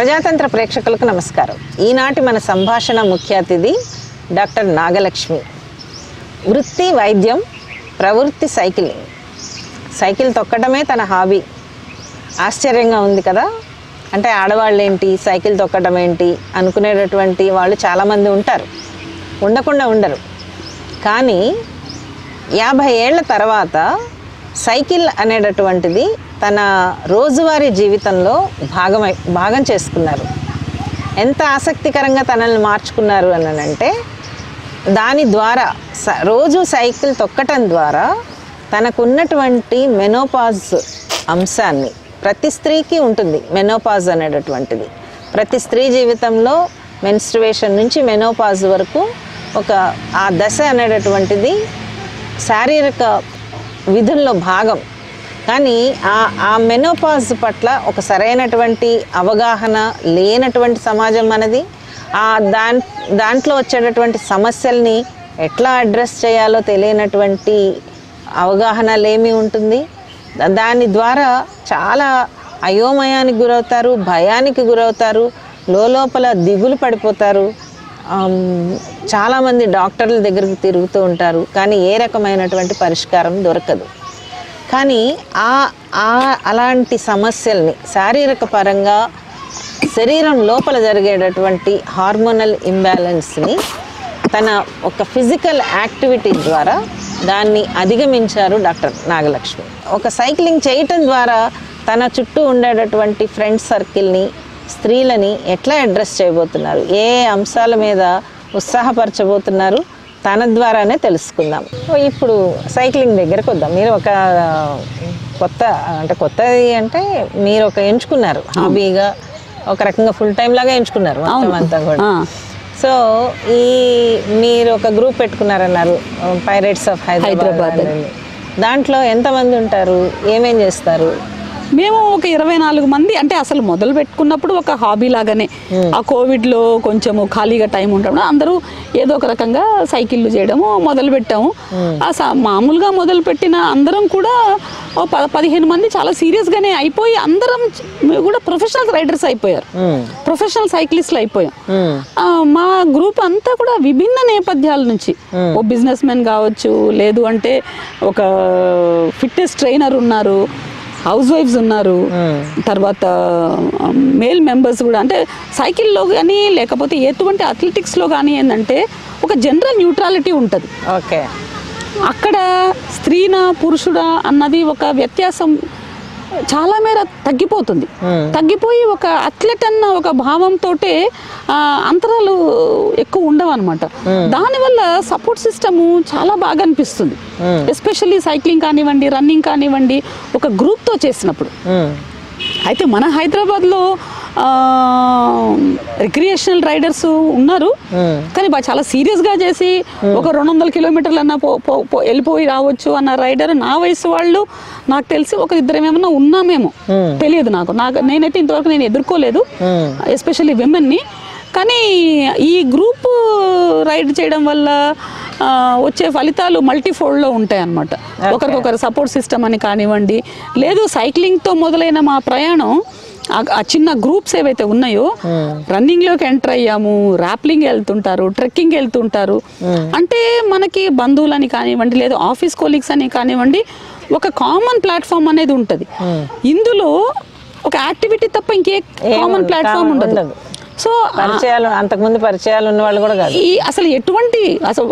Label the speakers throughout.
Speaker 1: ప్రజాతంత్ర ప్రేక్షకులకు నమస్కారం. ఈనాటి మన సంభాషణ ముఖ్య అతిథి డాక్టర్ నాగలక్ష్మి. వృత్తి వైద్యం, ప్రవృత్తి సైక్లింగ్. సైకిల్ తొక్కడమే తన హాబీ. ఆశ్చర్యంగా ఉంది కదా. అంటే ఆడవాళ్ళు ఏంటి సైకిల్ తొక్కడం ఏంటి అనుకునేటటువంటి వాళ్ళు చాలామంది ఉంటారు, ఉండకుండా ఉండరు. కానీ 50 ఏళ్ల తర్వాత సైకిల్ అనేటటువంటిది తన రోజువారీ జీవితంలో భాగం చేసుకున్నారు. ఎంత ఆసక్తికరంగా తనల్ని మార్చుకున్నారు అనంటే, దాని ద్వారా రోజు సైకిల్ తొక్కటం ద్వారా తనకున్నటువంటి మెనోపాజ్ అంశాన్ని, ప్రతి స్త్రీకి ఉంటుంది మెనోపాజ్ అనేటటువంటిది. ప్రతి స్త్రీ జీవితంలో మెన్స్ట్రువేషన్ నుంచి మెనోపాజ్ వరకు ఆ దశ అనేటటువంటిది శారీరక విధుల్లో భాగం. కానీ ఆ మెనోపాజ్ పట్ల ఒక సరైనటువంటి అవగాహన లేనటువంటి సమాజం మనది. దాంట్లో వచ్చేటటువంటి సమస్యల్ని ఎట్లా అడ్రస్ చేయాలో తెలియనటువంటి అవగాహన లేమి ఉంటుంది. దాని ద్వారా చాలా అయోమయానికి గురవుతారు, భయానికి గురవుతారు, లోపల దిగులు పడిపోతారు. చాలామంది డాక్టర్ల దగ్గరికి తిరుగుతూ ఉంటారు, కానీ ఏ రకమైనటువంటి పరిష్కారం దొరకదు. కానీ అలాంటి సమస్యల్ని శారీరక పరంగా శరీరం లోపల జరిగేటటువంటి హార్మోనల్ ఇంబ్యాలెన్స్ని తన ఒక ఫిజికల్ యాక్టివిటీ ద్వారా దాన్ని అధిగమించారు డాక్టర్ నాగలక్ష్మి. ఒక సైక్లింగ్ చేయటం ద్వారా తన చుట్టూ ఉండేటటువంటి ఫ్రెండ్ సర్కిల్ని, స్త్రీలని ఎట్లా అడ్రస్ చేయబోతున్నారు, ఏ అంశాల మీద ఉత్సాహపరచబోతున్నారు, తన ద్వారానే తెలుసుకుందాం. ఇప్పుడు సైక్లింగ్ దగ్గరకు వద్దాం. మీరు ఒక కొత్తది అంటే మీరు ఎంచుకున్నారు హాబీగా, ఒక రకంగా ఫుల్ టైం లాగా ఎంచుకున్నారు మొత్తం అంతా కూడా. సో మీరు ఒక గ్రూప్ పెట్టుకున్నారన్నారు, పైరేట్స్ ఆఫ్ హైదరాబాద్. దాంట్లో ఎంతమంది ఉంటారు, ఏమేం చేస్తారు?
Speaker 2: మేము ఒక 24 మంది. అంటే అసలు మొదలు పెట్టుకున్నప్పుడు ఒక హాబీ లాగానే, ఆ కోవిడ్లో కొంచెము ఖాళీగా టైం ఉండడం అందరూ ఏదో ఒక రకంగా సైకిళ్ళు చేయడము మొదలు పెట్టాము. మామూలుగా మొదలు పెట్టిన అందరం కూడా 15 మంది చాలా సీరియస్గానే అయిపోయి అందరం కూడా ప్రొఫెషనల్ రైడర్స్ అయిపోయారు, ప్రొఫెషనల్ సైక్లిస్టులు అయిపోయాం. మా గ్రూప్ అంతా కూడా విభిన్న నేపథ్యాల నుంచి, ఓ బిజినెస్ మెన్ కావచ్చు, లేదు అంటే ఒక ఫిట్నెస్ ట్రైనర్ ఉన్నారు, హౌస్ వైఫ్స్ ఉన్నారు, తర్వాత మేల్ మెంబర్స్ కూడా. అంటే సైకిల్లో కానీ లేకపోతే ఎటువంటి అథ్లెటిక్స్లో కానీ ఏంటంటే ఒక జనరల్ న్యూట్రాలిటీ ఉంటుంది.
Speaker 1: ఓకే,
Speaker 2: అక్కడ స్త్రీనా పురుషుడా అన్నది ఒక వ్యత్యాసం చాలా మేర తగ్గిపోయి ఒక అథ్లెట్ అన్న ఒక భావంతో అంతరాలు ఎక్కువ ఉండవు అనమాట. దానివల్ల సపోర్ట్ సిస్టము చాలా బాగా అనిపిస్తుంది. ఎస్పెషల్లీ సైక్లింగ్ కానివ్వండి, రన్నింగ్ కానివ్వండి, ఒక గ్రూప్తో చేసినప్పుడు. అయితే మన హైదరాబాద్లో రిక్రియేషనల్ రైడర్స్ ఉన్నారు, కానీ చాలా సీరియస్గా చేసి ఒక 200 కిలోమీటర్లన్నా వెళ్ళిపోయి రావచ్చు అన్న రైడర్ నా వయసు వాళ్ళు నాకు తెలిసి ఒక 2 ఏమన్నా ఉన్నామేమో, తెలియదు నాకు. నేనైతే ఇంతవరకు నేను ఎదుర్కోలేదు, ఎస్పెషల్లీ విమెన్ని. కానీ ఈ గ్రూప్ రైడ్ చేయడం వల్ల వచ్చే ఫలితాలు మల్టీఫోల్డ్లో ఉంటాయి అన్నమాట. ఒకరికొకరు సపోర్ట్ సిస్టమ్ అని కానివ్వండి, లేదు సైక్లింగ్తో మొదలైన మా ప్రయాణం ఆ చిన్న గ్రూప్స్ ఏవైతే ఉన్నాయో, రన్నింగ్లోకి ఎంటర్ అయ్యాము, ర్యాప్లింగ్ వెళ్తుంటారు, ట్రెక్కింగ్ వెళ్తుంటారు. అంటే మనకి బంధువులని కానివ్వండి, లేదు ఆఫీస్ కొలీగ్స్ అని కానివ్వండి, ఒక కామన్ ప్లాట్ఫామ్ అనేది ఉంటుంది. ఇందులో ఒక యాక్టివిటీ తప్ప ఇంకే కామన్ ప్లాట్ఫామ్ ఉండదు. సో
Speaker 1: పరిచయాలు, అంతకుముందు పరిచయాలు ఉన్న వాళ్ళు కూడా కాదు.
Speaker 2: అసలు ఎటువంటి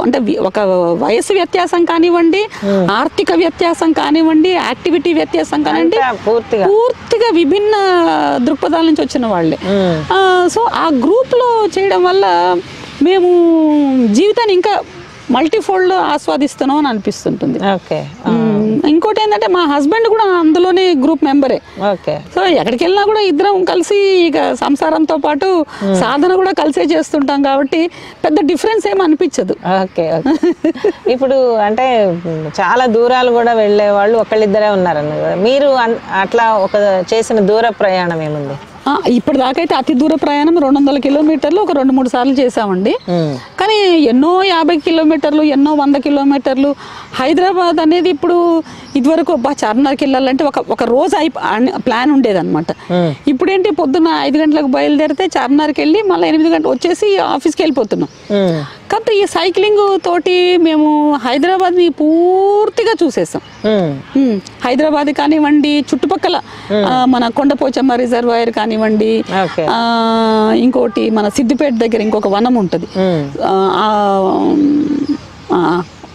Speaker 2: అంటే ఒక వయసు వ్యత్యాసం కానివ్వండి, ఆర్థిక వ్యత్యాసం కానివ్వండి, యాక్టివిటీ వ్యత్యాసం కానివ్వండి, పూర్తిగా విభిన్న దృక్పథాల నుంచి వచ్చిన వాళ్ళే. సో ఆ గ్రూప్లో చేయడం వల్ల మేము జీవితాన్ని ఇంకా మల్టీఫోల్డ్ ఆస్వాదిస్తున్నాం అని అనిపిస్తుంటుంది. ఇంకోటి ఏంటంటే మా హస్బెండ్ కూడా అందులోనే గ్రూప్ మెంబరే. సో ఎక్కడికి వెళ్ళినా కూడా ఇద్దరం కలిసి ఇక సంసారంతో పాటు సాధన కూడా కలిసే చేస్తుంటాం కాబట్టి పెద్ద డిఫరెన్స్ ఏమి అనిపించదు.
Speaker 1: ఇప్పుడు అంటే చాలా దూరాలు కూడా వెళ్ళే వాళ్ళు ఒకళ్ళిద్దరే ఉన్నారన్నారు కదా, మీరు అట్లా ఒక చేసిన దూర ప్రయాణం ఏముంది?
Speaker 2: ఇప్పటిదాకైతే అతి దూర ప్రయాణం 200 కిలోమీటర్లు ఒక 2-3 సార్లు చేసామండి. కానీ ఎన్నో 50 కిలోమీటర్లు, ఎన్నో 100 కిలోమీటర్లు. హైదరాబాద్ అనేది ఇప్పుడు ఇదివరకు చార్మినార్కి వెళ్ళాలంటే ఒక రోజు ప్లాన్ ఉండేదన్నమాట. ఇప్పుడేంటి పొద్దున్న 5 గంటలకు బయలుదేరితే చార్మినార్కి వెళ్ళి మళ్ళీ 8 గంటలు వచ్చేసి ఆఫీస్కి వెళ్ళిపోతున్నాం. కాబట్టి ఈ సైక్లింగ్ తోటి మేము హైదరాబాద్ని పూర్తిగా చూసేసాం. హైదరాబాద్ కానివ్వండి, చుట్టుపక్కల మన కొండపోచమ్మ రిజర్వాయర్ కానివ్వండి, ఇంకోటి మన సిద్దిపేట దగ్గర ఇంకొక వనం ఉంటుంది,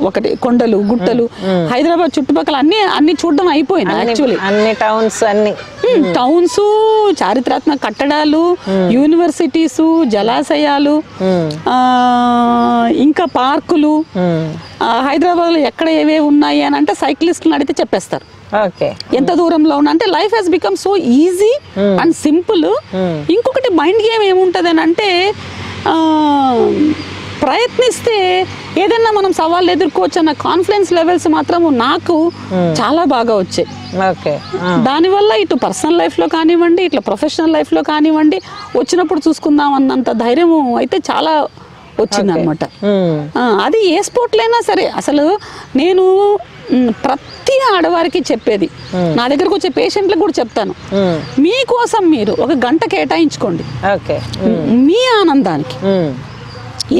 Speaker 2: ఒకటి కొండలు గుట్టలు. హైదరాబాద్ చుట్టుపక్కల అన్ని చూడడం అయిపోయింది. యాక్చువల్లీ టౌన్స్, చారిత్రాత్మక కట్టడాలు, యూనివర్సిటీస్, జలాశయాలు, ఇంకా పార్కులు. హైదరాబాద్ లో ఎక్కడ ఏవే ఉన్నాయి అని అంటే సైక్లిస్టులను అడిగితే చెప్పేస్తారు ఎంత దూరంలో ఉన్నా. అంటే life has become so easy and simple. ఇంకొకటి మైండ్ గేమ్ ఏముంటుంది అని అంటే ప్రయత్నిస్తే ఏదైనా మనం సవాళ్ళు ఎదుర్కోవచ్చు అన్న కాన్ఫిడెన్స్ లెవెల్స్ మాత్రం నాకు చాలా బాగా వచ్చాయి. దానివల్ల ఇటు పర్సనల్ లైఫ్లో కానివ్వండి, ఇట్లా ప్రొఫెషనల్ లైఫ్లో కానివ్వండి వచ్చినప్పుడు చూసుకుందాం అన్నంత ధైర్యం అయితే చాలా వచ్చిందనమాట. అది ఏ స్పోర్ట్లో అయినా సరే. అసలు నేను ప్రతి ఆడవారికి చెప్పేది, నా దగ్గరకు వచ్చే పేషెంట్లకు కూడా చెప్తాను, మీకోసం మీరు 1 గంట కేటాయించుకోండి మీ ఆనందానికి.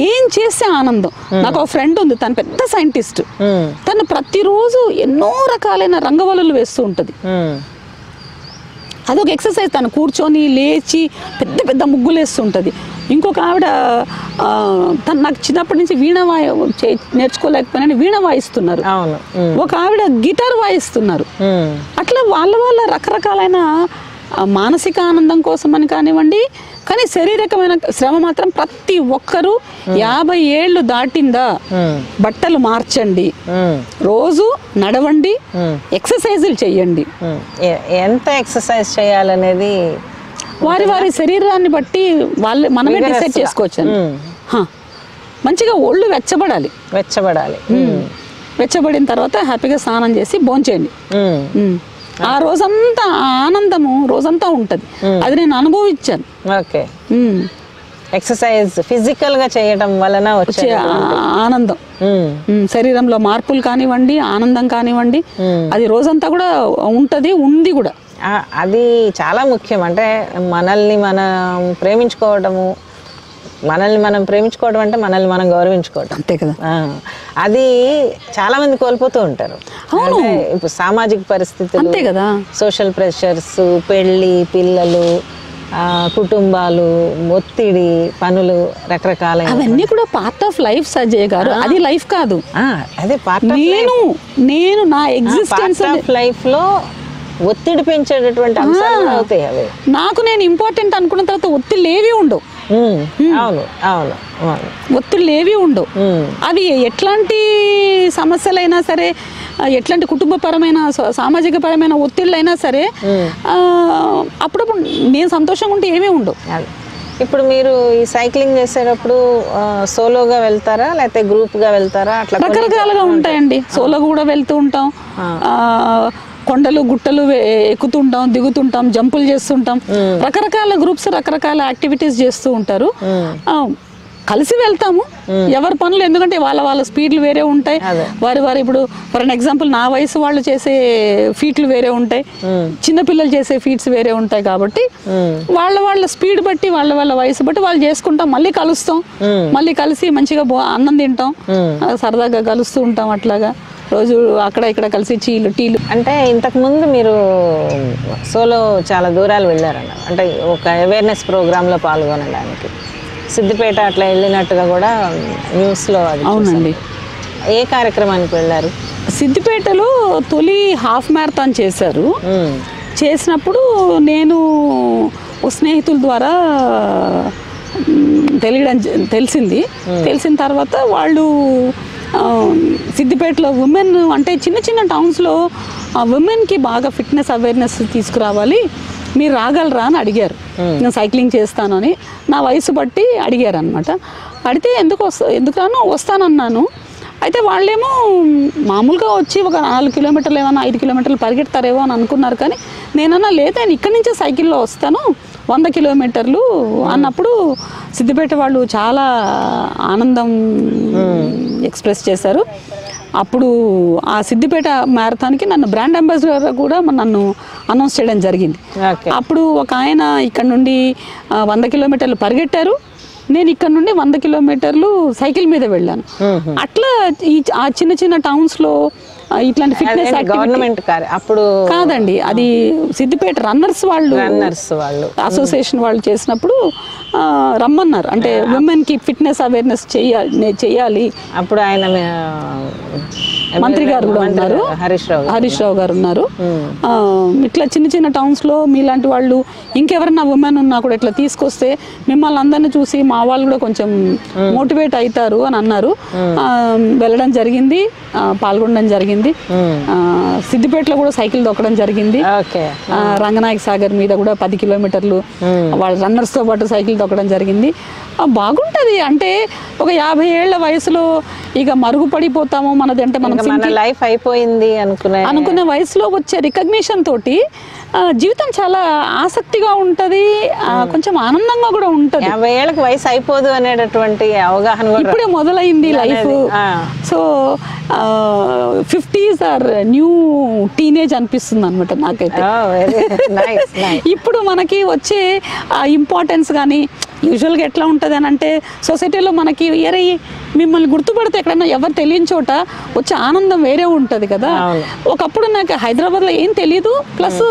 Speaker 2: ఏం చేస్తే ఆనందం. నాకు ఒక ఫ్రెండ్ ఉంది, తను పెద్ద సైంటిస్ట్. తను ప్రతిరోజు ఎన్నో రకాలైన రంగవల్లులు వేస్తూ ఉంటుంది. అదొక ఎక్సర్సైజ్. తను కూర్చొని లేచి పెద్ద పెద్ద ముగ్గులు వేస్తుంటుంది. ఇంకొక ఆవిడ తను నాకు చిన్నప్పటి నుంచి వీణ నేర్చుకోలేకపోయినా వీణ వాయిస్తున్నారు. ఒక ఆవిడ గిటార్ వాయిస్తున్నారు. అట్లా వాళ్ళ రకరకాలైన మానసిక ఆనందం కోసం అని కానివ్వండి, కానీ శారీరకమైన శ్రమ మాత్రం ప్రతి ఒక్కరూ 50 ఏళ్ళు దాటిందా బట్టలు మార్చండి, రోజు నడవండి, ఎక్సర్సైజులు చెయ్యండి.
Speaker 1: ఎంత ఎక్సర్సైజ్ చేయాలనేది
Speaker 2: వారి శరీరాన్ని బట్టి మనమే డిసైడ్ చేసుకోవచ్చు. మంచిగా ఒళ్ళు వెచ్చబడిన తర్వాత హ్యాపీగా స్నానం చేసి భోంచేయండి. ఆ రోజంతా ఆనందము రోజంతా ఉంటుంది. అది నేను అనుభవించాను.
Speaker 1: ఎక్సర్సైజ్ ఫిజికల్ గా చేయడం వలన వచ్చే
Speaker 2: ఆనందం, శరీరంలో మార్పులు కానివ్వండి, ఆనందం కానివ్వండి, అది రోజంతా కూడా ఉంది కూడా.
Speaker 1: అది చాలా ముఖ్యం. అంటే మనల్ని మనం ప్రేమించుకోవడము, అంటే మనల్ని మనం గౌరవించుకోవడం,
Speaker 2: అంతే కదా.
Speaker 1: అది చాలా మంది కోల్పోతూ ఉంటారు. ఇప్పుడు సామాజిక పరిస్థితులు,
Speaker 2: అంతే కదా,
Speaker 1: సోషల్ ప్రెషర్స్, పెళ్ళి, పిల్లలు, కుటుంబాలు, ఒత్తిడి, పనులు, రకరకాల
Speaker 2: అవన్నీ కూడా పార్ట్ ఆఫ్ లైఫ్. సజయ్ గారు, అది లైఫ్ కాదు.
Speaker 1: అదే పార్ట్ ఆఫ్
Speaker 2: నేను నా ఎగ్జిస్టెన్స్
Speaker 1: లైఫ్ లో ఒత్తిడి పెంచేటటువంటి అంశాలు అవుతాయి అవి.
Speaker 2: నాకు నేను ఇంపార్టెంట్ అనుకున్న తర్వాత ఒత్తిళ్ళు ఏవి ఉండవు. ఒత్తిళ్ళు ఏవి ఉండవు. అవి ఎట్లాంటి సమస్యలైనా సరే, ఎట్లాంటి కుటుంబపరమైన సామాజిక పరమైన ఒత్తిళ్ళైనా సరే అప్పుడప్పుడు నేను సంతోషంగా ఉంటే ఏమీ ఉండవు.
Speaker 1: ఇప్పుడు మీరు ఈ సైక్లింగ్ చేసేటప్పుడు సోలోగా వెళ్తారా లేకపోతే గ్రూప్గా వెళ్తారా? అట్లా
Speaker 2: రకరకాలుగా ఉంటాయండి. సోలోగా కూడా వెళ్తూ ఉంటాం, కొండలు గుట్టలు ఎక్కుతుంటాం, దిగుతుంటాం, జంపులు చేస్తుంటాం. రకరకాల గ్రూప్స్ రకరకాల యాక్టివిటీస్ చేస్తూ ఉంటారు. కలిసి వెళ్తాము ఎవరి పనులు, ఎందుకంటే వాళ్ళ స్పీడ్లు వేరే ఉంటాయి. వారి ఇప్పుడు ఫర్ అన్ ఎగ్జాంపుల్ నా వయసు వాళ్ళు చేసే ఫీట్లు వేరే ఉంటాయి, చిన్నపిల్లలు చేసే ఫీట్స్ వేరే ఉంటాయి. కాబట్టి వాళ్ళ స్పీడ్ బట్టి వాళ్ళ వయసు బట్టి వాళ్ళు చేసుకుంటాం. మళ్ళీ కలుస్తాం, మళ్ళీ కలిసి మంచిగా అన్నం తింటాం, సరదాగా కలుస్తూ ఉంటాం. అట్లాగా రోజు అక్కడ ఇక్కడ కలిసి టీలు.
Speaker 1: అంటే ఇంతకుముందు మీరు సోలో చాలా దూరాలు వెళ్ళారన్న, అంటే ఒక అవేర్నెస్ ప్రోగ్రాంలో పాల్గొనడానికి సిద్దిపేట అట్లా వెళ్ళినట్టుగా కూడా న్యూస్లో అది.
Speaker 2: అవునండి.
Speaker 1: ఏ కార్యక్రమానికి వెళ్ళారు?
Speaker 2: సిద్దిపేటలో తొలి హాఫ్ మ్యారథాన్ చేశారు. చేసినప్పుడు నేను స్నేహితుల ద్వారా తెలిసిన తర్వాత వాళ్ళు సిద్దిపేటలో ఉమెన్ అంటే చిన్న చిన్న టౌన్స్లో ఉమెన్కి బాగా ఫిట్నెస్ అవేర్నెస్ తీసుకురావాలి, మీరు రాగలరా అని అడిగారు. నేను సైక్లింగ్ చేస్తానని నా వయసు బట్టి అడిగారు అనమాట. అడిగితే ఎందుకు రాను, వస్తానన్నాను. అయితే వాళ్ళేమో మామూలుగా వచ్చి ఒక 4 కిలోమీటర్లు ఏమన్నా 5 కిలోమీటర్లు పరిగెడతారేమో అని అనుకున్నారు. కానీ నేనన్నా లేదు, నేను ఇక్కడి నుంచే సైకిల్లో వస్తాను 100 కిలోమీటర్లు అన్నప్పుడు సిద్దిపేట వాళ్ళు చాలా ఆనందం ఎక్స్ప్రెస్ చేశారు. అప్పుడు ఆ సిద్దిపేట మ్యారథాన్కి నన్ను బ్రాండ్ అంబాసిడర్ కూడా నన్ను అనౌన్స్ చేయడం జరిగింది. అప్పుడు ఒక ఆయన ఇక్కడ నుండి 100 కిలోమీటర్లు పరిగెట్టారు, నేను ఇక్కడ నుండి 100 కిలోమీటర్లు సైకిల్ మీద వెళ్ళాను. అట్లా ఆ చిన్న చిన్న టౌన్స్లో ఇట్లాంటి ఫిట్నెస్
Speaker 1: గవర్నమెంట్ అప్పుడు
Speaker 2: కాదండి, అది సిద్దిపేట రన్నర్స్ వాళ్ళు అసోసియేషన్ వాళ్ళు చేసినప్పుడు రమ్మన్నారు. అంటే ఉమెన్కి ఫిట్నెస్ అవేర్నెస్ చేయాలి.
Speaker 1: అప్పుడు ఆయన
Speaker 2: మంత్రి గారు కూడా ఉన్నారు, హరీష్ రావు గారు ఉన్నారు. ఇట్లా చిన్న చిన్న టౌన్స్లో మీలాంటి వాళ్ళు ఇంకెవరన్నా ఉమెన్ ఉన్నా కూడా ఇట్లా తీసుకొస్తే మిమ్మల్ని అందరినీ చూసి మా వాళ్ళు కూడా కొంచెం మోటివేట్ అవుతారు అని అన్నారు. వెళ్ళడం జరిగింది, పాల్గొనడం జరిగింది. సిద్దిపేటలో కూడా సైకిల్ దొక్కడం జరిగింది. రంగనాయక సాగర్ మీద కూడా 10 కిలోమీటర్లు వాళ్ళ రన్నర్స్తో పాటు సైకిల్ దొక్కడం జరిగింది. బాగుంటది. అంటే ఒక 50 ఏళ్ల వయసులో ఇక మరుగుపడిపోతాము మనది, అంటే మన
Speaker 1: లైఫ్ అయిపోయింది
Speaker 2: అనుకునే వయసులో వచ్చే రికగ్నిషన్ తోటి జీవితం చాలా ఆసక్తిగా ఉంటది, కొంచెం ఆనందంగా కూడా ఉంటది.
Speaker 1: 50 ఏళ్ళకి వయసు అయిపోదు అనేటటువంటి అవగాహన
Speaker 2: ఇప్పుడే మొదలైంది life. So 50s are new teenage అనిపిస్తుంది అనమాట నాకైతే. ఇప్పుడు మనకి వచ్చే ఇంపార్టెన్స్ కానీ యూజువల్గా ఎట్లా ఉంటుంది అని అంటే సొసైటీలో మనకి మిమ్మల్ని గుర్తుపడితే ఎక్కడైనా ఎవరు తెలియని చోట వచ్చే ఆనందం వేరే ఉంటుంది కదా. ఒకప్పుడు నాకు హైదరాబాద్లో ఏం తెలియదు, ప్లస్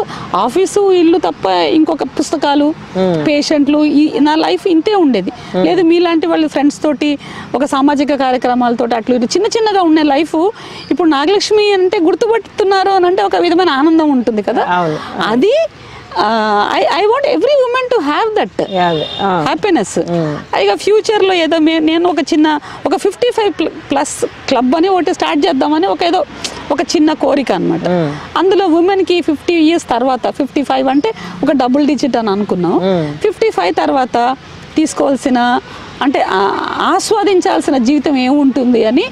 Speaker 2: ఆఫీసు ఇల్లు తప్ప ఇంకొక పుస్తకాలు పేషెంట్లు నా లైఫ్ ఇంతే ఉండేది. లేదు మీలాంటి వాళ్ళు ఫ్రెండ్స్ తోటి ఒక సామాజిక కార్యక్రమాలతో అట్లా చిన్న చిన్నగా ఉండే లైఫ్ ఇప్పుడు నాగలక్ష్మి అంటే గుర్తుపడుతున్నారు అని అంటే ఒక విధమైన ఆనందం ఉంటుంది కదా. అది I want every woman to have that happiness. ఇక ఫ్యూచర్లో ఏదో నేను ఒక 55+ క్లబ్ అని ఒకటి స్టార్ట్ చేద్దామని ఒక చిన్న కోరిక అనమాట. అందులో ఉమెన్కి 50 years తర్వాత 55 అంటే ఒక డబుల్ డిజిట్ అని అనుకున్నాం. 55 తర్వాత తీసుకోవాల్సిన అంటే ఆస్వాదించాల్సిన జీవితం ఏముంటుంది అని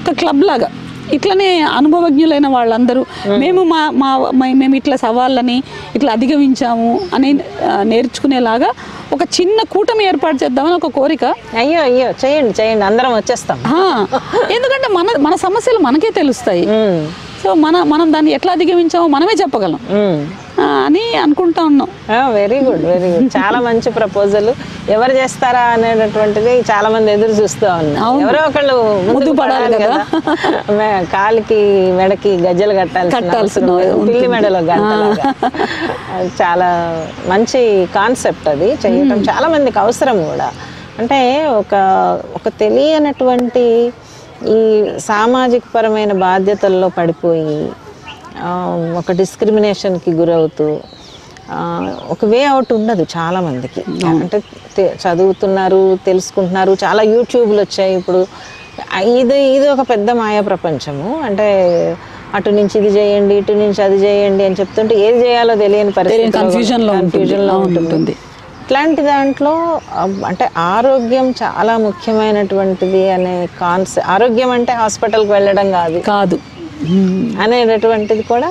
Speaker 2: ఒక క్లబ్ లాగా ఇట్లనే అనుభవజ్ఞులైన వాళ్ళందరూ మేము ఇట్లా సవాళ్ళని ఇట్లా అధిగమించాము అని నేర్చుకునేలాగా ఒక చిన్న కూటమి ఏర్పాటు చేద్దామని ఒక కోరిక.
Speaker 1: అయ్యో చేయండి అందరం వచ్చేస్తాం.
Speaker 2: ఎందుకంటే మన సమస్యలు మనకే తెలుస్తాయి. సో మనం దాన్ని ఎట్లా అధిగమించామో మనమే చెప్పగలం అని అనుకుంటా ఉన్నాం.
Speaker 1: Very good. చాలా మంచి ప్రపోజల్. ఎవరు చేస్తారా అనేటటువంటిది చాలా మంది ఎదురు చూస్తూ ఉన్నారు. ఎవరో ఒకళ్ళు
Speaker 2: ముందు పడాలి కదా.
Speaker 1: కాలికి మెడకి గజ్జలు కట్టాల్సిన పిల్లి మెడలో గంటలాగా. చాలా మంచి కాన్సెప్ట్ అది. చేయటం చాలా మందికి అవసరం కూడా. అంటే ఒక తెలియనటువంటి ఈ సామాజిక పరమైన బాధ్యతల్లో పడిపోయి ఒక డిస్క్రిమినేషన్కి గురవుతూ ఒక వే అవుట్ ఉండదు చాలామందికి. అంటే చదువుతున్నారు, తెలుసుకుంటున్నారు, చాలా యూట్యూబ్లు వచ్చాయి ఇప్పుడు. ఇది ఒక పెద్ద మాయా ప్రపంచము. అంటే అటు నుంచి ఇది చేయండి, ఇటు నుంచి అది చేయండి అని చెప్తుంటే ఏది చేయాలో తెలియని పరిస్థితి, కన్ఫ్యూజన్లో ఉంటుంది. ఇట్లాంటి దాంట్లో అంటే ఆరోగ్యం చాలా ముఖ్యమైనటువంటిది అనే కాన్సెప్ట్. ఆరోగ్యం అంటే హాస్పిటల్కి వెళ్ళడం కాదు అనేటటువంటిది కూడా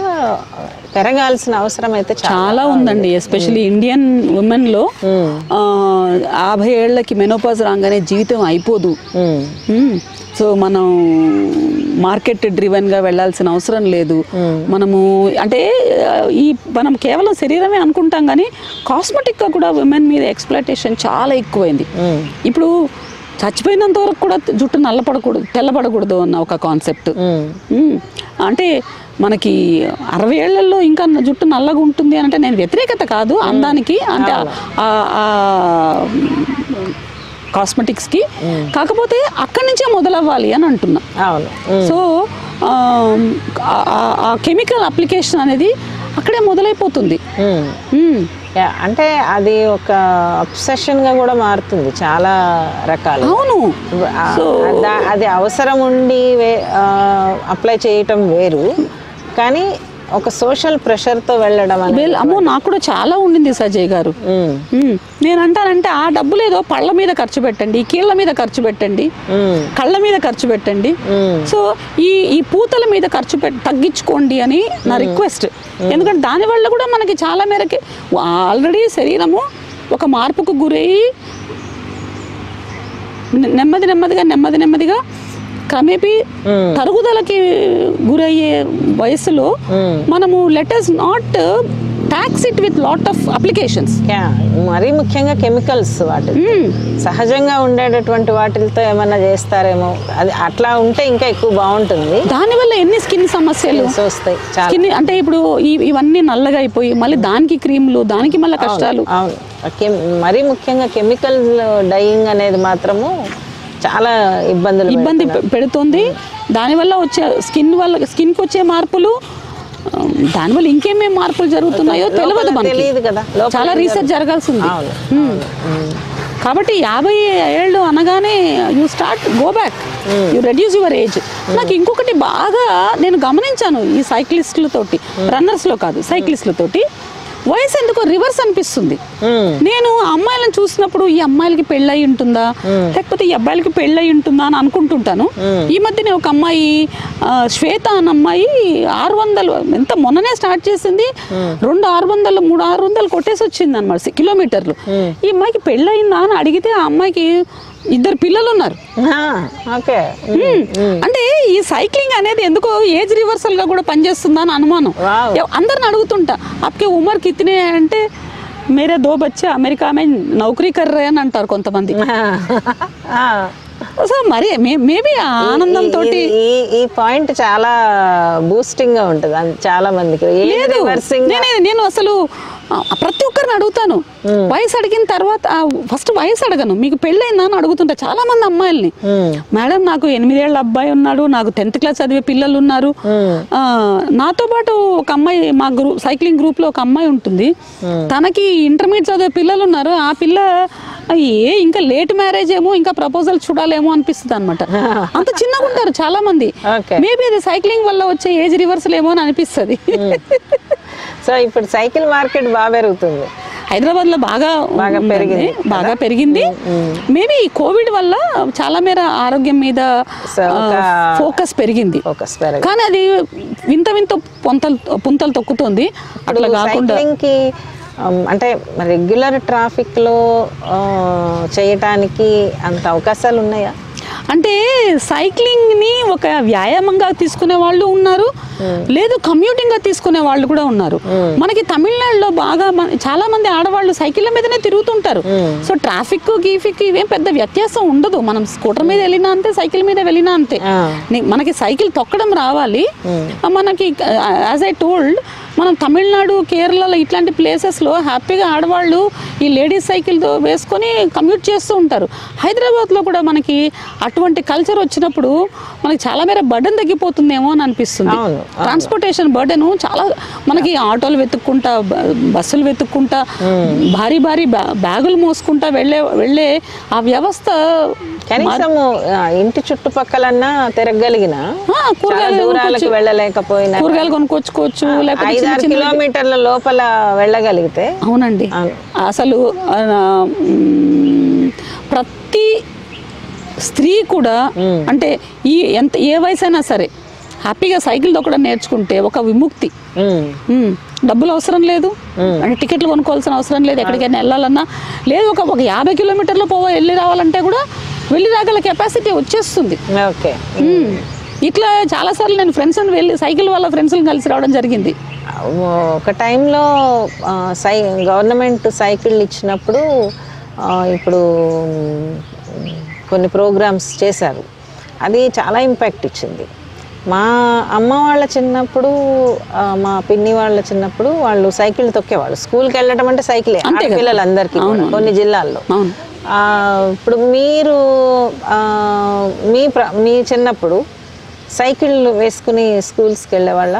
Speaker 1: పెరగాల్సిన అవసరం అయితే చాలా
Speaker 2: ఉందండి. ఎస్పెషల్లీ ఇండియన్ ఉమెన్లో 50 ఏళ్లకి మెనోపాజ్ రాగానే జీవితం అయిపోదు. సో మనం మార్కెట్ డ్రివెన్గా వెళ్ళాల్సిన అవసరం లేదు. మనము అంటే మనం కేవలం శరీరమే అనుకుంటాం కానీ కాస్మెటిక్గా కూడా ఉమెన్ మీద ఎక్స్ప్లాయిటేషన్ చాలా ఎక్కువైంది. ఇప్పుడు చచ్చిపోయినంత వరకు కూడా జుట్టు తెల్లబడకూడదు అన్న ఒక కాన్సెప్ట్. అంటే మనకి 60 ఏళ్లలో ఇంకా జుట్టు నల్లగా ఉంటుంది అని అంటే నేను వ్యతిరేకత కాదు అందానికి, అంటే కాస్మెటిక్స్కి, కాకపోతే అక్కడి నుంచే మొదలవ్వాలి అని అంటున్నా. సో ఆ కెమికల్ అప్లికేషన్ అనేది అక్కడే మొదలైపోతుంది.
Speaker 1: అంటే అది ఒక అబ్సెషన్గా కూడా మారుతుంది చాలా రకాలు.
Speaker 2: అవును,
Speaker 1: అది అవసరం ఉండి అప్లై చేయటం వేరు, కానీ ఒక సోషల్ ప్రెషర్తో వెళ్ళడం అనేది
Speaker 2: అమ్మో నాకు కూడా చాలా ఉండింది సజయ్ గారు. నేను అంటానంటే ఆ డబ్బులు ఏదో పళ్ళ మీద ఖర్చు పెట్టండి, కీళ్ళ మీద ఖర్చు పెట్టండి, కళ్ళ మీద ఖర్చు పెట్టండి, సో ఈ పూతల మీద ఖర్చు తగ్గించుకోండి అని నా రిక్వెస్ట్. ఎందుకంటే దానివల్ల కూడా మనకి చాలా మేరకి ఆల్రెడీ శరీరము ఒక మార్పుకు గురయ్యి నెమ్మదిగా క్రమేపీ తరుగుదలకి గురయ్యే వయసులో మనము let us not talks it with lot of applications.
Speaker 1: మరీ ముఖ్యంగా కెమికల్స్, వాటి సహజంగా ఉండేటటువంటి వాటితో ఏమన్నా చేస్తారేమో, అది అట్లా ఉంటే ఇంకా ఎక్కువ బాగుంటుంది.
Speaker 2: దానివల్ల ఎన్ని స్కిన్ సమస్యలు
Speaker 1: వస్తాయి.
Speaker 2: స్కిన్ అంటే ఇప్పుడు ఇవన్నీ నల్లగా అయిపోయి మళ్ళీ దానికి క్రీమ్లు, దానికి మళ్ళీ కష్టాలు.
Speaker 1: మరీ ముఖ్యంగా కెమికల్ డైయింగ్ అనేది మాత్రము చాలా ఇబ్బంది
Speaker 2: పెడుతుంది. దానివల్ల వచ్చే స్కిన్కి వచ్చే మార్పులు, దానివల్ల ఇంకేమేమి మార్పులు జరుగుతున్నాయో తెలియదు మనకి, చాలా రీసెర్చ్ జరగాల్సింది. కాబట్టి 50 ఏళ్ళు అనగానే you start go back, you reduce your age. నాకు ఇంకొకటి బాగా నేను గమనించాను ఈ సైక్లిస్టులతోటి, రన్నర్స్లో కాదు సైక్లిస్టులతోటి, వయసు ఎందుకో రివర్స్ అనిపిస్తుంది. నేను అమ్మాయిలను చూసినప్పుడు ఈ అమ్మాయిలకి పెళ్ళయి ఉంటుందా లేకపోతే ఈ అబ్బాయిలకి పెళ్ళయి ఉంటుందా అని అనుకుంటుంటాను. ఈ మధ్యనే ఒక అమ్మాయి శ్వేత అన్న అమ్మాయి 600 ఎంత మొన్ననే స్టార్ట్ చేసింది, 200-600 300-600 కొట్టేసి వచ్చింది అన్నమాట కిలోమీటర్లు. ఈ అమ్మాయికి పెళ్ళయిందా అని అడిగితే ఆ అమ్మాయికి 2 పిల్లలు ఉన్నారు. అంటే ఈ సైక్లింగ్ అనేది ఎందుకో ఏజ్ రివర్సల్ గా కూడా పనిచేస్తుందా అని అనుమానం. అందరిని అడుగుతుంటా అప్కే ఉమర్ కితనే అంటే మేరే 2 బచ్చే అమెరికా మే నౌకరీ కర్ రహే అని అంటారు కొంతమంది. సో మరి మేబీ ఆనందంతో
Speaker 1: ఈ పాయింట్ చాలా బూస్టింగ్ గా ఉంటుంది చాలా మందికి.
Speaker 2: నేను అసలు ప్రతి ఒక్కరిని అడుగుతాను, వయసు అడిగిన తర్వాత ఫస్ట్ వయసు అడగను, మీకు పెళ్ళైందా అని అడుగుతుంటా చాలా మంది అమ్మాయిల్ని. మేడం నాకు 8 ఏళ్ళ అబ్బాయి ఉన్నాడు, నాకు 10th క్లాస్ చదివే పిల్లలు ఉన్నారు. నాతో పాటు ఒక అమ్మాయి మా సైక్లింగ్ గ్రూప్ లో ఒక అమ్మాయి ఉంటుంది, తనకి ఇంటర్మీడియట్ చదివే పిల్లలు ఉన్నారు. ఆ పిల్ల ఇంకా లేట్ మ్యారేజ్ ఏమో, ఇంకా ప్రపోజల్ చూడాలేమో అనిపిస్తుంది అనమాట. అంత చిన్నగా ఉంటారు చాలా మంది. మేబీ అది సైక్లింగ్ వల్ల వచ్చే ఏజ్ రివర్సల్ ఏమో అని అనిపిస్తుంది.
Speaker 1: సో ఇప్పుడు సైకిల్ మార్కెట్ బాగా పెరుగుతుంది
Speaker 2: హైదరాబాద్ లో, బాగా పెరిగింది. మేబీ ఈ కోవిడ్ వల్ల చాలా మేర ఆరోగ్యం మీద ఫోకస్ పెరిగింది, కానీ అది వింత పుంతలు తొక్కుతుంది. అట్లా కాకుండా
Speaker 1: అంటే రెగ్యులర్ ట్రాఫిక్లో చేయటానికి అంత అవకాశాలు ఉన్నాయా?
Speaker 2: అంటే సైక్లింగ్ని ఒక వ్యాయామంగా తీసుకునే వాళ్ళు ఉన్నారు, లేదు కమ్యూటింగ్గా తీసుకునే వాళ్ళు కూడా ఉన్నారు. మనకి తమిళనాడులో బాగా చాలా మంది ఆడవాళ్ళు సైకిళ్ళ మీదనే తిరుగుతుంటారు. సో ట్రాఫిక్ గీఫిక్ ఇవేం పెద్ద వ్యత్యాసం ఉండదు. మనం స్కూటర్ మీద వెళ్ళినా అంతే, సైకిల్ మీద వెళ్ళినా అంతే. మనకి సైకిల్ తొక్కడం రావాలి. మనకి యాజ్ ఐ టోల్డ్, మనం తమిళనాడు, కేరళలో ఇట్లాంటి ప్లేసెస్లో హ్యాపీగా ఆడవాళ్ళు ఈ లేడీస్ సైకిల్తో వేసుకొని కమ్యూట్ చేస్తూ ఉంటారు. హైదరాబాద్లో కూడా మనకి అటువంటి కల్చర్ వచ్చినప్పుడు మనకి చాలా మేర బర్డెన్ తగ్గిపోతుందేమో అని అనిపిస్తుంది. ట్రాన్స్పోర్టేషన్ బర్డెన్ చాలా మనకి, ఆటోలు వెతుక్కుంటా, బస్సులు వెతుక్కుంటా, భారీ బ్యాగులు మోసుకుంటా వెళ్ళే ఆ వ్యవస్థ
Speaker 1: కనీసం ఇంటి చుట్టుపక్కలన్నా తిరగలిగిన, దూరాలకు వెళ్ళలేకపోయినా
Speaker 2: కూరగాయలు కొనుక్కొచ్చుకోవచ్చు, లేకపోతే
Speaker 1: 5-6 కిలోమీటర్ల లోపల వెళ్ళగలిగితే.
Speaker 2: అవునండి, అసలు ప్రతి స్త్రీ కూడా అంటే ఏ వయసు అయినా సరే హ్యాపీగా సైకిల్ తొక్కడం నేర్చుకుంటే ఒక విముక్తి. డబ్బులు అవసరం లేదు, అంటే టికెట్లు కొనుక్కోవాల్సిన అవసరం లేదు, ఎక్కడికైనా వెళ్ళాలన్నా లేదు, ఒక 50 కిలోమీటర్లు వెళ్ళి రావాలంటే కూడా వెళ్ళి రాగల కెపాసిటీ వచ్చేస్తుంది.
Speaker 1: ఓకే,
Speaker 2: ఇట్లా చాలాసార్లు నేను ఫ్రెండ్స్ని వెళ్ళి సైకిల్ వల్ల ఫ్రెండ్స్ని కలిసి రావడం జరిగింది.
Speaker 1: ఒక టైంలో గవర్నమెంట్ సైకిళ్ళు ఇచ్చినప్పుడు ఇప్పుడు కొన్ని ప్రోగ్రామ్స్ చేశారు. అది చాలా ఇంపాక్ట్ ఇచ్చింది. మా అమ్మ వాళ్ళ చిన్నప్పుడు, మా పిన్ని వాళ్ళ చిన్నప్పుడు వాళ్ళు సైకిల్ తొక్కేవాళ్ళు. స్కూల్కి వెళ్ళడం అంటే సైకిలే పిల్లలందరికీ కొన్ని జిల్లాల్లో. ఇప్పుడు మీరు మీ చిన్నప్పుడు సైకిల్ వేసుకుని స్కూల్స్కి వెళ్ళేవాళ్ళ?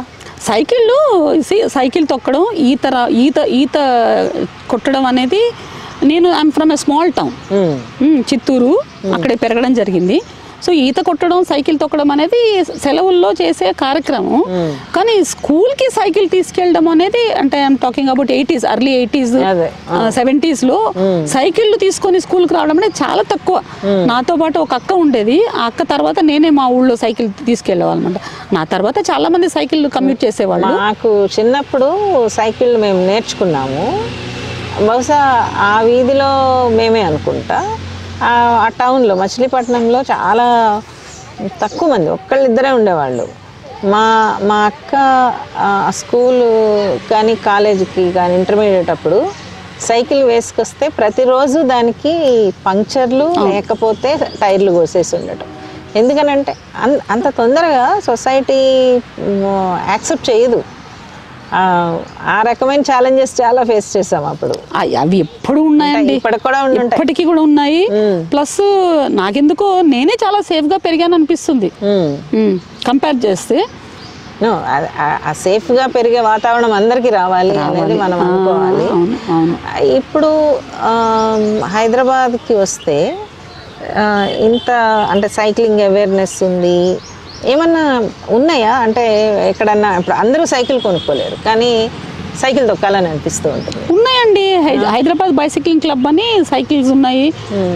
Speaker 2: సైకిల్ తొక్కడం, ఈత కొట్టడం అనేది, నేను I'm from a small town, Chittoor, అక్కడే పెరగడం జరిగింది. సో ఈత కొట్టడం, సైకిల్ తొక్కడం అనేది సెలవుల్లో చేసే కార్యక్రమం. కానీ స్కూల్కి సైకిల్ తీసుకెళ్ళడం అనేది, అంటే I'm talking about 80s, early 80s 70s సైకిళ్ళు తీసుకొని స్కూల్కి రావడం అనేది చాలా తక్కువ. నాతో పాటు ఒక అక్క ఉండేది. ఆ అక్క తర్వాత నేనే మా ఊళ్ళో సైకిల్ తీసుకెళ్ళేవాళ్ళమాట. నా తర్వాత చాలా మంది సైకిల్ కమ్యూట్ చేసేవాళ్ళు.
Speaker 1: నాకు చిన్నప్పుడు సైకిల్ మేము నేర్చుకున్నాము. బహుశా ఆ వీధిలో మేమే అనుకుంటా. ఆ టౌన్లో, మచిలీపట్నంలో చాలా తక్కువ మంది, ఒక్కళ్ళిద్దరే ఉండేవాళ్ళు. మా అక్క స్కూలు కానీ కాలేజీకి కానీ ఇంటర్మీడియట్ అప్పుడు సైకిల్ వేసుకొస్తే ప్రతిరోజు దానికి పంక్చర్లు లేకపోతే టైర్లు కోసేసి ఉండటం. ఎందుకనంటే అంత తొందరగా సొసైటీ యాక్సెప్ట్ చేయదు. ఆ రకమైన ఛాలెంజెస్ చాలా ఫేస్ చేసాం అప్పుడు.
Speaker 2: అవి ఎప్పుడు ఉన్నాయండి, ఇప్పటికీ కూడా ఉన్నాయి. ప్లస్ నాకెందుకో నేనే చాలా సేఫ్గా పెరిగాను అనిపిస్తుంది కంపేర్ చేస్తే.
Speaker 1: ఆ సేఫ్గా పెరిగే వాతావరణం అందరికీ రావాలి అనేది మనం అనుకోవాలి. ఇప్పుడు హైదరాబాద్కి వస్తే ఇంత అంటే సైక్లింగ్ అవేర్నెస్ ఉంది, ఏమన్నా ఉన్నాయా? అంటే ఎక్కడన్నా ఇప్పుడు అందరూ సైకిల్ కొనుక్కోలేరు, కానీ సైకిల్ తొక్కాలని అనిపిస్తూ ఉంటుంది.
Speaker 2: ఉన్నాయండి. హైదరాబాద్ బైసైక్లింగ్ క్లబ్ అని సైకిల్స్ ఉన్నాయి.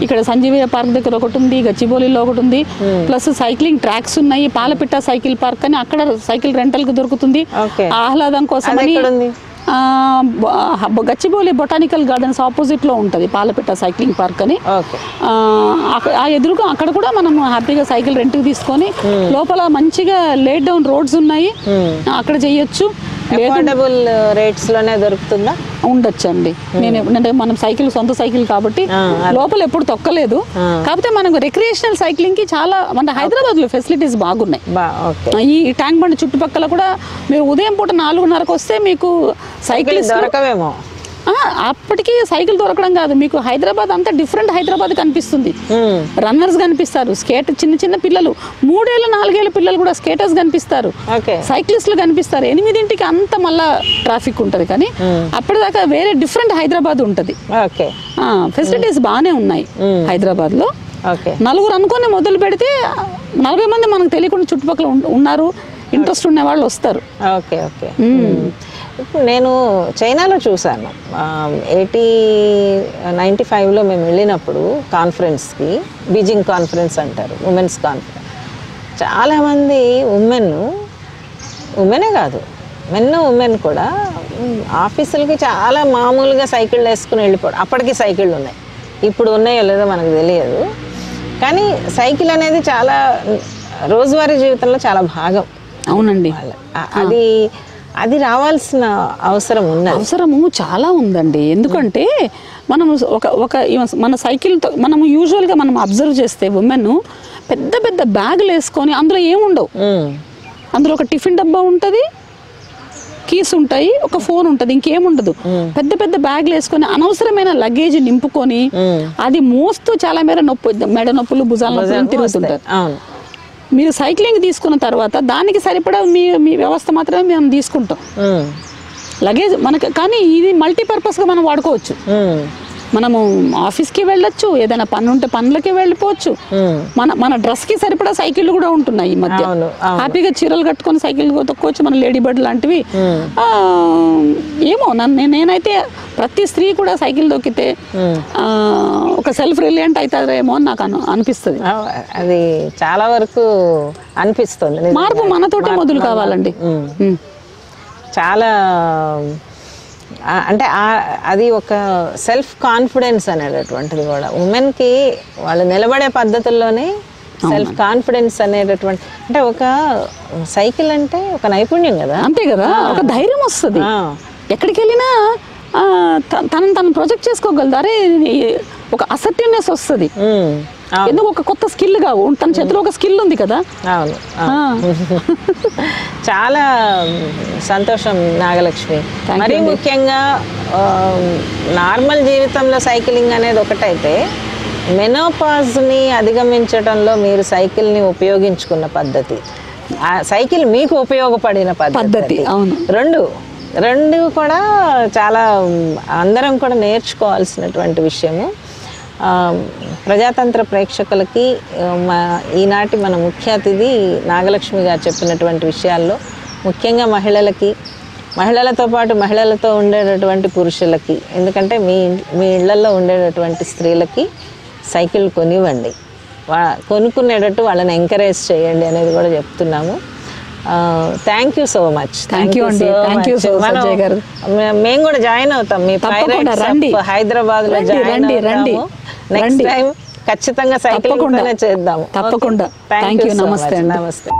Speaker 2: ఇక్కడ సంజీవయ్య పార్క్ దగ్గర ఒకటి ఉంది, గచ్చిబౌలిలో ఒకటి ఉంది. ప్లస్ సైక్లింగ్ ట్రాక్స్ ఉన్నాయి. పాలపిట్ట సైకిల్ పార్క్ అని అక్కడ సైకిల్ రెంటల్కి దొరుకుతుంది. ఆహ్లాదం కోసం గచ్చిబౌలి బొటానికల్ గార్డెన్స్ ఆపోజిట్లో ఉంటుంది పాలపిట్ట సైక్లింగ్ పార్క్ అని. ఆ ఎదురుగా అక్కడ కూడా మనం హ్యాపీగా సైకిల్ రెంట్కి తీసుకొని, లోపల మంచిగా లేట్ డౌన్ రోడ్స్ ఉన్నాయి, అక్కడ చేయొచ్చు.
Speaker 1: అఫోర్డబుల్ రేట్స్ లోనే దొరుకుతుందా?
Speaker 2: ఉండొచ్చు అండి. నేను అంటే మనం సైకిల్ సొంత సైకిల్ కాబట్టి లోపల ఎప్పుడు తొక్కలేదు. కాకపోతే మనకు రిక్రియేషనల్ సైక్లింగ్ కి చాలా మన హైదరాబాద్ లో ఫెసిలిటీస్ బాగున్నాయి. ఈ ట్యాంక్ బండ్ చుట్టుపక్కల కూడా మీరు ఉదయం పూట 4:30కి వస్తే మీకు సైకిల్
Speaker 1: దొరకవేమో.
Speaker 2: అప్పటికి సైకిల్ దొరకడం కాదు, మీకు హైదరాబాద్ అంతా డిఫరెంట్ హైదరాబాద్ కనిపిస్తుంది. రన్నర్స్ కనిపిస్తారు, చిన్న చిన్న పిల్లలు, 3 ఏళ్ళ 4 ఏళ్ళ పిల్లలు కూడా స్కేటర్స్ కనిపిస్తారు, సైక్లిస్టులు కనిపిస్తారు. 8ంటికి అంతా మళ్ళా ట్రాఫిక్ ఉంటుంది. కానీ అప్పటిదాకా వేరే డిఫరెంట్ హైదరాబాద్ ఉంటుంది. ఫెసిలిటీస్ బాగానే ఉన్నాయి హైదరాబాద్ లో. నలుగురు అనుకొని మొదలు పెడితే 40 మంది మనకు తెలియకుండా చుట్టుపక్కల ఉన్నారు, ఇంట్రెస్ట్ ఉన్న వాళ్ళు వస్తారు.
Speaker 1: ఇప్పుడు నేను చైనాలో చూశాను. 95లో మేము వెళ్ళినప్పుడు కాన్ఫరెన్స్కి, బీజింగ్ కాన్ఫరెన్స్ అంటారు, ఉమెన్స్ కాన్ఫరెన్స్. చాలామంది ఉమెనే కాదు, ఉమెన్ కూడా ఆఫీసులకి చాలా మామూలుగా సైకిళ్ళు వేసుకుని వెళ్ళిపోవడం. అప్పటికి సైకిళ్ళు ఉన్నాయి, ఇప్పుడు ఉన్నాయో లేదో మనకు తెలియదు. కానీ సైకిల్ అనేది చాలా రోజువారీ జీవితంలో చాలా భాగం.
Speaker 2: అవునండి.
Speaker 1: అది రావాల్సిన
Speaker 2: అవసరము చాలా ఉందండి. ఎందుకంటే మనం మన సైకిల్తో మనం యూజువల్గా మనం అబ్జర్వ్ చేస్తే ఉమెన్ పెద్ద పెద్ద బ్యాగులు వేసుకొని, అందులో ఏముండవు, అందులో ఒక టిఫిన్ డబ్బా ఉంటుంది, కీస్ ఉంటాయి, ఒక ఫోన్ ఉంటుంది, ఇంకేముండదు. పెద్ద పెద్ద బ్యాగులు వేసుకొని అనవసరమైన లగేజ్ నింపుకొని అది మోస్తూ చాలా మేర మెడ నొప్పులు, భుజాల నొప్పులు తిరుగుతుంటారు. మీరు సైక్లింగ్ తీసుకున్న తర్వాత దానికి సరిపడా మీ వ్యవస్థ మాత్రమే మేము తీసుకుంటాం లగేజ్ మనకి. కానీ ఇది మల్టీపర్పస్గా మనం వాడుకోవచ్చు. మనము ఆఫీస్కి వెళ్ళొచ్చు, ఏదైనా పని ఉంటే పనులకి వెళ్ళిపోవచ్చు. మన డ్రెస్కి సరిపడా సైకిళ్ళు కూడా ఉంటున్నాయి ఈ మధ్య. హ్యాపీగా చీరలు కట్టుకొని సైకిల్ తొక్కోవచ్చు, మన లేడీ బర్డ్ లాంటివి. ఏమో నేనైతే ప్రతి స్త్రీ కూడా సైకిల్ తొక్కితే ఒక సెల్ఫ్ రిలయంట్ అవుతారేమో అని నాకు అనిపిస్తుంది.
Speaker 1: అది చాలా వరకు అనిపిస్తుంది.
Speaker 2: మార్పు మనతోటే మొదలు కావాలండి.
Speaker 1: చాలా అంటే అది ఒక సెల్ఫ్ కాన్ఫిడెన్స్ అనేటటువంటిది కూడా ఉమెన్కి వాళ్ళు నిలబడే పద్ధతుల్లోనే సెల్ఫ్ కాన్ఫిడెన్స్ అనేటటువంటి, అంటే ఒక సైకిల్ అంటే ఒక నైపుణ్యం కదా.
Speaker 2: అంతే కదా, ఒక ధైర్యం వస్తుంది. ఎక్కడికి వెళ్ళినా తను ప్రొజెక్ట్ చేసుకోగలదు. అరే ఒక అసర్టివ్నెస్ వస్తుంది.
Speaker 1: అవును.
Speaker 2: ఎందుకు ఒక కొత్త స్కిల్ గా తన చేతిలో ఒక స్కిల్ ఉంది కదా.
Speaker 1: అవును. చాలా సంతోషం నాగలక్ష్మి. మరీ ముఖ్యంగా నార్మల్ జీవితంలో సైక్లింగ్ అనేది ఒకటైతే మెనోపాజ్ని అధిగమించడంలో మీరు సైకిల్ని ఉపయోగించుకున్న పద్ధతి, ఆ సైకిల్ మీకు ఉపయోగపడిన పద్ధతి,
Speaker 2: అవును,
Speaker 1: రెండు కూడా చాలా అందరం కూడా నేర్చుకోవాల్సినటువంటి విషయము. ప్రజాతంత్ర ప్రేక్షకులకి ఈనాటి మన ముఖ్య అతిథి నాగలక్ష్మి గారు చెప్పినటువంటి విషయాల్లో ముఖ్యంగా మహిళలతో పాటు మహిళలతో ఉండేటటువంటి పురుషులకి, ఎందుకంటే మీ ఇళ్లలో ఉండేటటువంటి స్త్రీలకి సైకిల్ కొనివ్వండి, కొనుక్కునేటట్టు వాళ్ళని ఎంకరేజ్ చేయండి అనేది కూడా చెప్తున్నాము. Thank you so much. మేము కూడా జాయిన్ అవుతాం మీ హైదరాబాద్లో జాయిన్ అవుతాము. నెక్స్ట్ టైం ఖచ్చితంగా సైకిల్ చేద్దాము.
Speaker 2: తప్పకుండా.
Speaker 1: Thank you. నమస్తే.